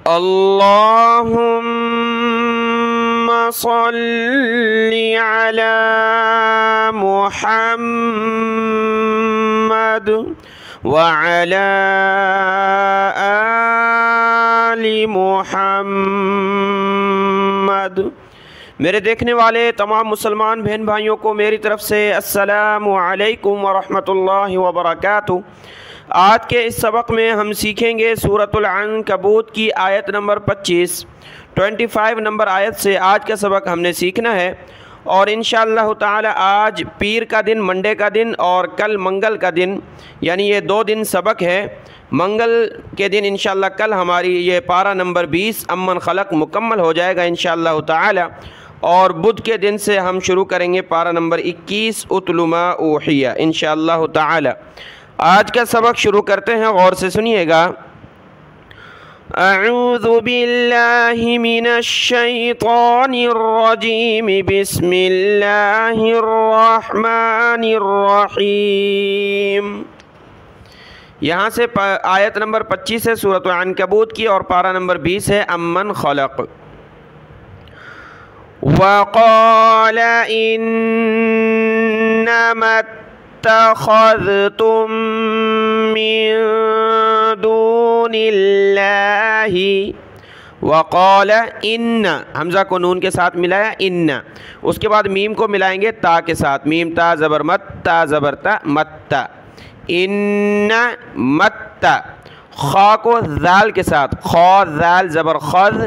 अल्लाहुम्मा सल्लि अला मुहम्मद व अला आलि मुहम्मद। मेरे देखने वाले तमाम मुसलमान बहन भाइयों को मेरी तरफ़ से अस्सलामु अलैकुम व रहमतुल्लाहि व बरकातुहू। आज के इस सबक में हम सीखेंगे सूरतुल अन्कबूत की आयत नंबर 25 नंबर आयत से आज का सबक हमने सीखना है। और इंशाअल्लाह ताला आज पीर का दिन, मंडे का दिन और कल मंगल का दिन, यानी ये 2 दिन सबक है। मंगल के दिन इंशाअल्लाह कल हमारी ये पारा नंबर 20 अम्मन खलक मुकम्मल हो जाएगा इंशाअल्लाह ताला। और बुध के दिन से हम शुरू करेंगे पारा नंबर 21 उतलु मा ऊहिया इंशाअल्लाह ताला। आज का सबक शुरू करते हैं, गौर से सुनिएगा। अऊज़ु बिल्लाहि मिनश शैतानिर रजीम बिस्मिल्लाहिर रहमानिर रहीम। यहाँ से आयत नंबर 25 है सूरत अन्कबूत की और पारा नंबर 20 है अम्मन खलक। वक़ाल इन्नमा इत्तख़ज़्तुम मिन दूनिल्लाहि। वक़ाल इन्न, हमज़ा को नून के साथ मिलाया इन्न, उसके बाद मीम को मिलाएंगे ता के साथ, मीम ता ज़बर मत, ता ज़बर ता, मत्ता, इन्न मत्ता। खा को ज़ाल के साथ, खा ज़ाल ज़बर खज़,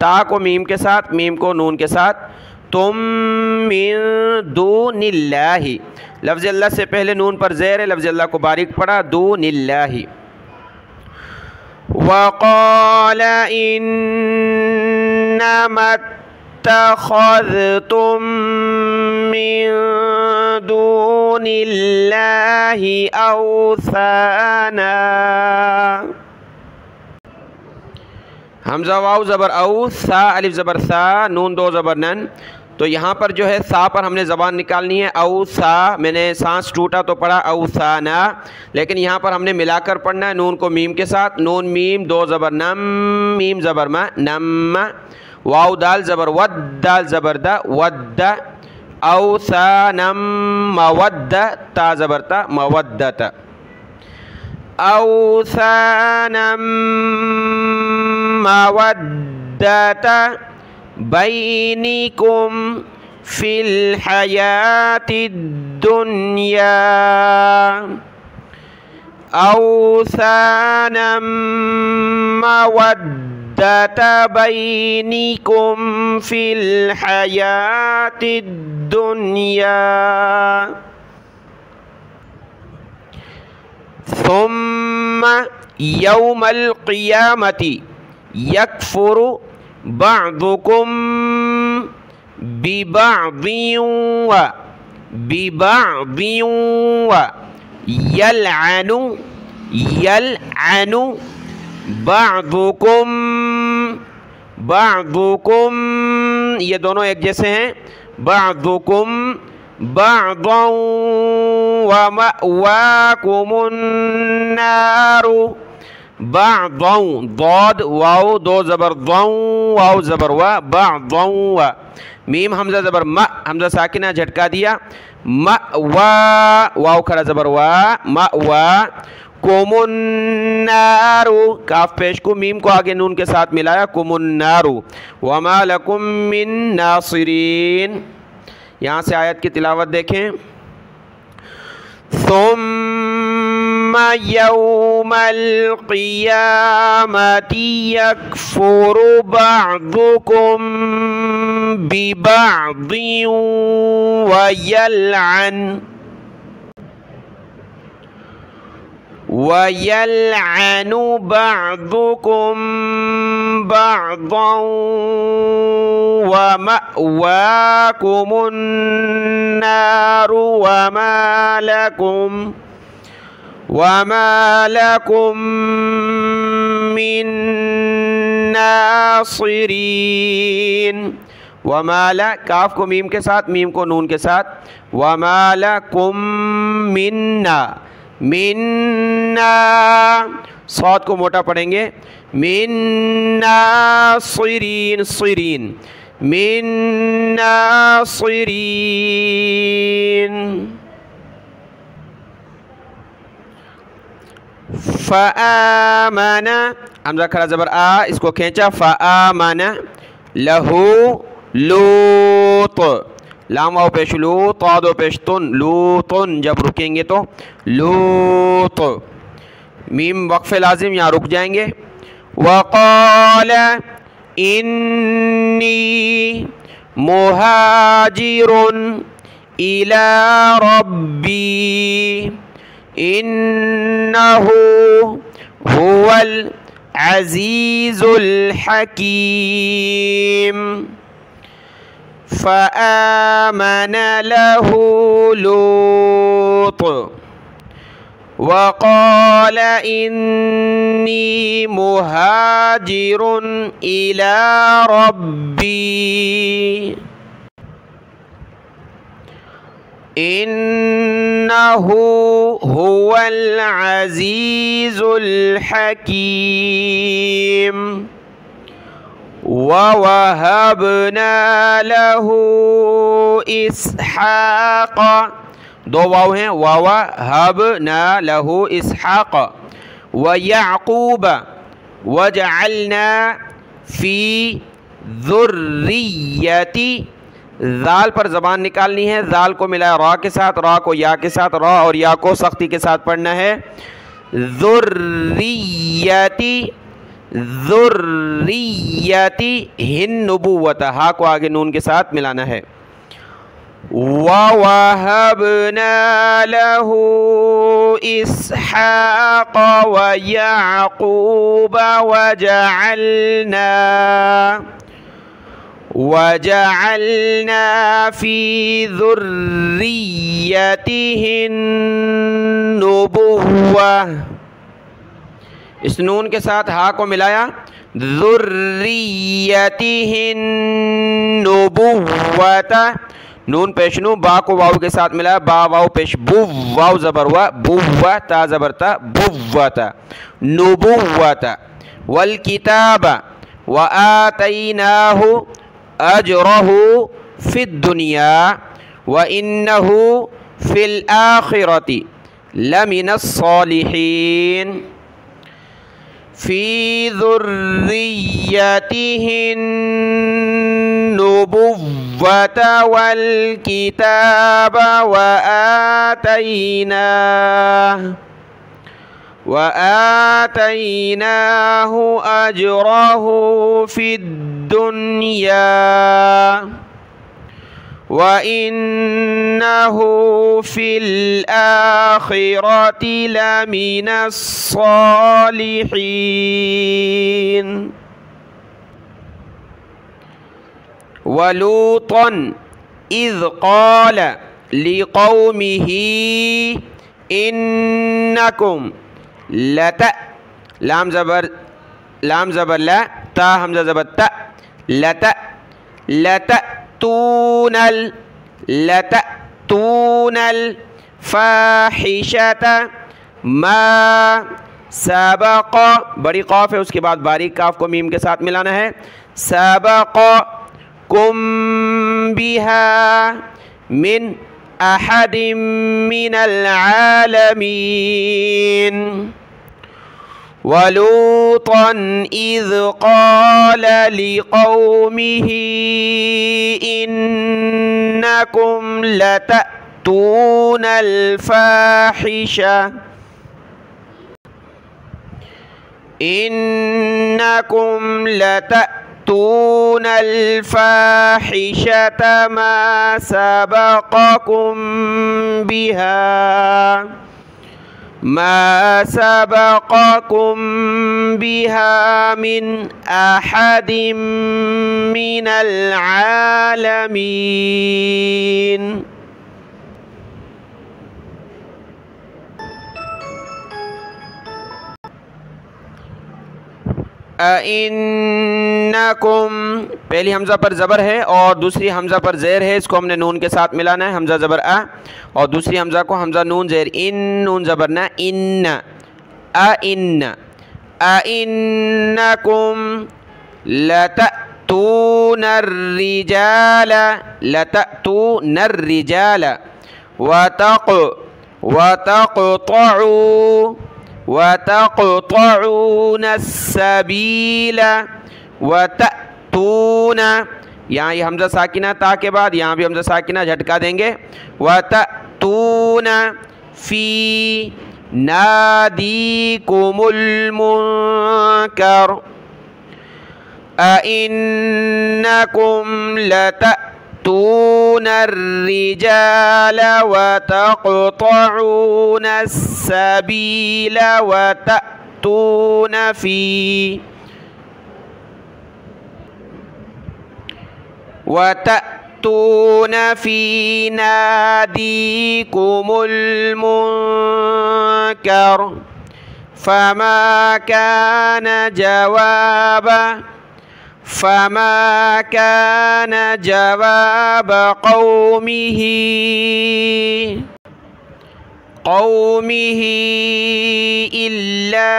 ता को मीम के साथ, मीम को नून के साथ, तुम मिन दूनिल्लाहि। लफ्ज़ अल्लाह से पहले नून पर ज़ेर है, लफ्ज़ अल्लाह को बारीक पड़ा, दूनिल्लाहि। वक़ाल इन्नमा इत्तख़ज़्तुम मिन दूनिल्लाहि औसाना। हमज़ा वाव ज़बर औ, सा अलिफ ज़बर सा, नून 2 ज़बर नन। तो यहाँ पर जो है सा पर हमने ज़बान निकालनी है, औ सा, मैंने सांस टूटा तो पढ़ा औ सा ना, लेकिन यहाँ पर हमने मिलाकर पढ़ना है नून को मीम के साथ, नून मीम 2 ज़बर नम, मीम ज़बर मा, नम, वाव दाल ज़बर वद, दाल ज़बर दा, वद्द, औ सा नम मवद्द, ता ज़बर ता, मवद्दत, औ सा नम मवद्दत बैनिकुम फिल हयातिद दुनिया। औसानम मवद्दत बैनिकुम फिल हयातिद दुनिया। सुम्मा यौमल क़ियामति यकफ़ुरु बअदुकुम बिबअदिन व यलअनु बअदुकुम, ये दोनों एक जैसे हैं, बअदुकुम बअदन व मअवाकुमुन नारु। बअदन, दौद वाव 2 ज़बर दौं, वाव ज़बर वा, बअदन व, मीम हमज़ा ज़बर म, हमज़ा साकिना झटका दिया, मअवा, वाव खड़ा ज़बर वा, मअवा, कुमुन नारु, काफ पेश को मीम को आगे नून के साथ मिलाया, कुमुन नारु, वमा लकुम मिन नासिरीन। यहाँ से आयत की तिलावत देखें। सुम्मा यौमल क़ियामति यकफ़ुरु बअदुकुम बिबअदिन वयलअनु बअदुकुम बअदन व मअवाकुमुन नारु वमा लकुम मिन नासिरीन। वमाला, काफ को मीम के साथ, मीम को नून के साथ, वमा लकुम मिन्ना, मिन्ना, सौद को मोटा पढ़ेंगे, मिन्ना सिरीन, सिरीन, मिन्ना सिरीन। फ़आमना, हमज़ा खड़ा ज़बर आ, इसको खींचा, फ़आमना लहू लूत, लाम वाव पेश लू, तादो पेश तुन, लूतुन, जब रुकेंगे तो लूत, मीम वक्फ़े लाजिम, यहाँ रुक जाएंगे। वक़ाल इन्नी मुहाजिरुन इला रब्बी इन्नहु हुवल अज़ीज़ुल हकीम। फ़आमन लहू लूत वक़ाल इन्नी मुहाजिरुन इला रब्बी इन्नहु हुवल अज़ीज़ुल हकीम। ववहबना लहू इसहाक़, दो वाव हैं, ववहबना लहू इसहाक़ व याक़ूब वजअलना फ़ी ज़ुर्रिय्यति, ज़ाल पर ज़बान निकालनी है, ज़ाल को मिलाया रा के साथ, रा को या के साथ, रा और या को सख्ती के साथ पढ़ना है। ज़ुर्रिय्यति, ज़ुर्रिय्यति हिन नुबुव्वत, हा को आगे नून के साथ मिलाना है। ववहबना लहू इसहाक़ व याक़ूब वजअलना फ़ी ज़ुर्रिय्यतिहिन नुबुव्वह, इस नून के साथ हा को मिलाया, ज़ुर्रिय्यतिहिन नुबुव्वत, नून पेश नू, बा को वाव के साथ मिलाया, बा वाव पेश बु, वाव ज़बर हुआ, बुव्वा, ता ज़बर ता, बुव्वत, नुबुव्वत। वल किताब व आतैनाहु अजरहु फिद दुनिया व इन्नहु फिल आखिरति लमिनस सालिहीन। फ़ी ज़ुर्रिय्यतिहिन नुबुव्वत वल किताब व आतैनाहु अजरहु फिद दुनिया व इन्नहु फिल आखिरति लमिनस सालिहीन। वलूतन इज़ क़ाल लिक़ौमिही इन्नकुम लत, लाम ज़बर ला, ता हमज़ा ज़बर ता, लतअतूनल फ़ाहिशत मा सबक़, बड़ी क़ाफ़ है, उसके बाद बारीक काफ को मीम के साथ मिलाना है, सबक़कुम बिहा मिन अहदिम मिनल आलमीन। वलूतन इज़ क़ाल लिक़ौमिही इन्नकुम लतअतूनल फ़ाहिशा मा सबक़कुम बिहा मिन अहदिम मिनल आलमीन। अइन्नकुम, पहली हमज़ा पर ज़बर है और दूसरी हमज़ा पर ज़ेर है, इसको हमने नून के साथ मिलाना है, हमज़ा ज़बर अ, और दूसरी हमज़ा को हमज़ा नून ज़ेर इन, नून ज़बर न इन, अइन्न, अइन्नकुम लतअतूनर रिजाल, लतअतूनर रिजाल, वतक़तऊन अस्सबील, वतअतून, यहाँ ये हमज़ा साकिना ता के बाद यहाँ भी हमज़ा साकिना झटका देंगे, वतअतून फ़ी नादीकुमुल मुनकर, अइन्नकुम लतअतूनर रिजाल वतक़तऊन अस्सबील वतअतून फ़ी नादीकुमुल मुनकर, फमा कान जवाब क़ौमिही इल्ला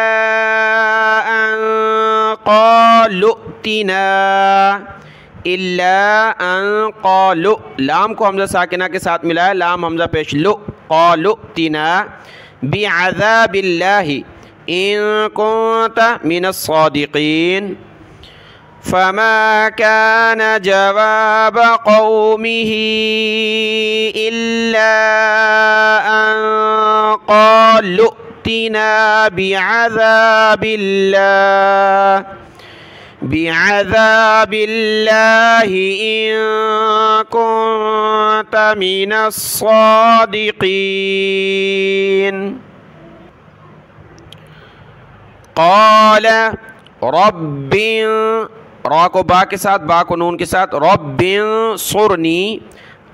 अन क़ालू, लाम को हमज़ा साकिना के साथ मिलाया, लाम हमज़ा पेश लो, क़ालूतिना बिअज़ाबिल्लाहि इन कुंत मिनस्सादिक़ीन, फमा कान जवाब क़ौमिही इल्ला अन क़ालूतिना बिअज़ाबिल्लाहि इन कुंत मिनस्सादिक़ीन। क़ाल रब्बिन, रा को बा के साथ, बा को नून के साथ, रब्बिन सुरनी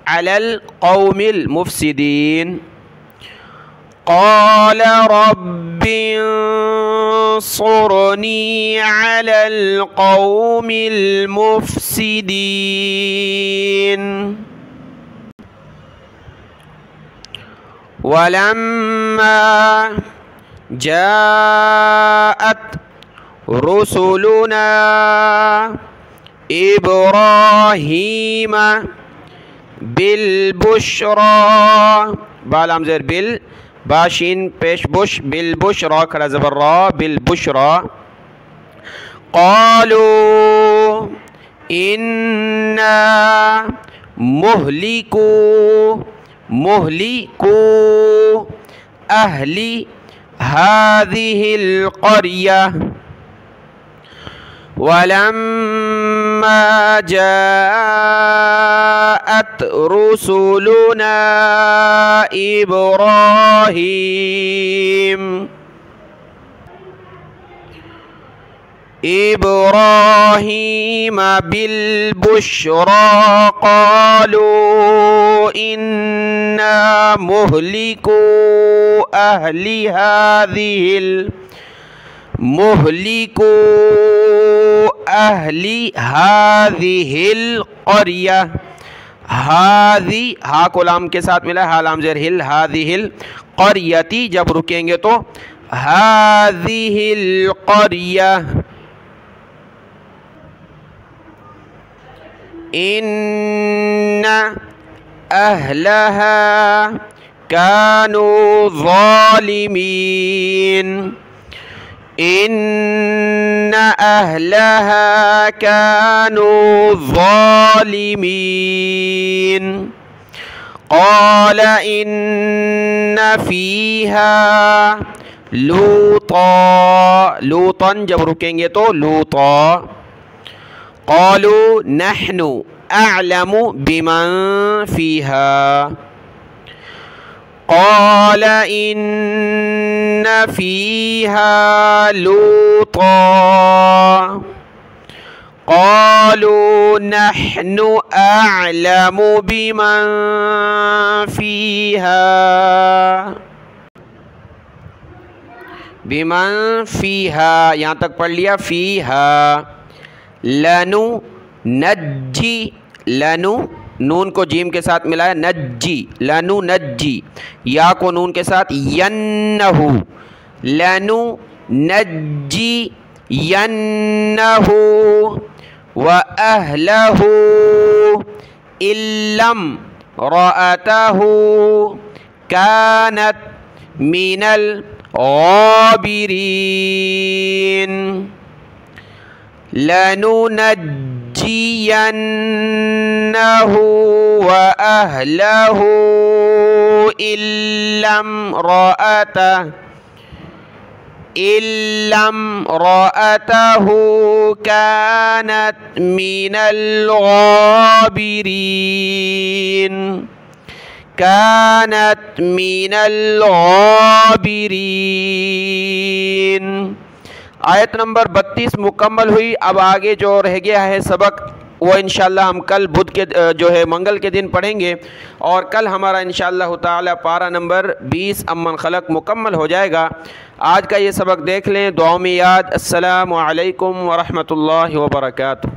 अलल क़ौमिल मुफ़सिदीन, क़ाल रब्बिन सुरनी अलल क़ौमिल मुफ़सिदीन। वलम्मा जाअत रुसुलुना इब्राहीम बिलबुश्रा, बालाम ज़ेर बिल, बाशीन पेश बुश, बिलबुश्रा खड़ा ज़बर रा, बिलबुश्रा, क़ालू इन्ना मुहलिकू अहली हाज़िहिल क़रिया, वलम्मा जाअत रुसुलुना इब्राहीम बिलबुश्रा क़ालू इन्ना मुहलिकू अहली हाज़िहिल क़रिया, हाज़ी हा को लाम के साथ मिला, हा लाम ज़ेर हिल, हाज़िहिल क़रियती, जब रुकेंगे तो हाज़िहिल क़रिया, इन्ना अहलहा कानू ज़ालिमीन, इन्ना अहलहा कानू ज़ालिमीन। क़ाल इन्ना फ़ीहा लूता, लूतन जब रुकेंगे तो लूता, क़ालू नहनु अअलमु बिमन फ़ीहा, क़ाल इन्ना फ़ीहा लूता, क़ालू नहनु अअलमु बिमन फ़ीहा बिमन फ़ीहा, यहाँ तक पढ़ लिया फ़ीहा। लनु नज्जी, लनु नून को जीम के साथ मिलाया नज्जी, लनु नज्जी। या को नून के साथ यन्नहु, लनु नज्जी यन्नहु। व अहलहु इल्लम रअतहु कानत मिनल गाबिरीन। लनुनज्जियन्नहु व अहलहु इल्लम रअतहु कानत मिनल गाबिरीन, कानत मिनल गाबिरीन। आयत नंबर 32 मुकम्मल हुई। अब आगे जो रह गया है सबक वो इंशाअल्लाह हम कल बुध के जो है मंगल के दिन पढ़ेंगे, और कल हमारा इंशाअल्लाह ताला पारा नंबर 20 अम्मन खलक मुकम्मल हो जाएगा। आज का ये सबक देख लें, दुआ में याद। अस्सलामु अलैकुम व रहमतुल्लाहि व बरकातुहू।